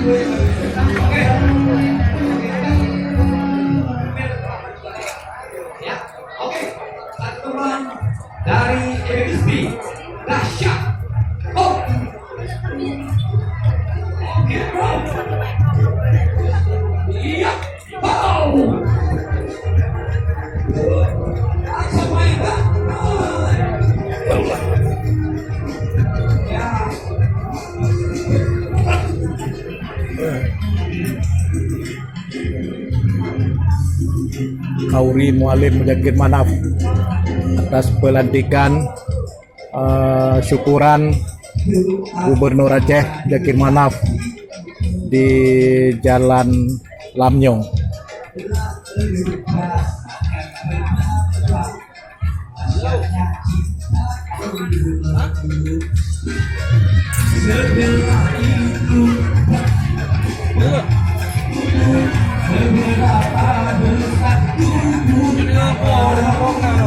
Ya, oke. Satu teman dari MXP dahsyat. Oh. Oke, bro. Iya. Wow. Langsung main, Kak. Ya. Kauri Mualim Jakir Manaf atas pelantikan syukuran Gubernur Aceh Jakir Manaf di Jalan Lamnyong. Ini apa?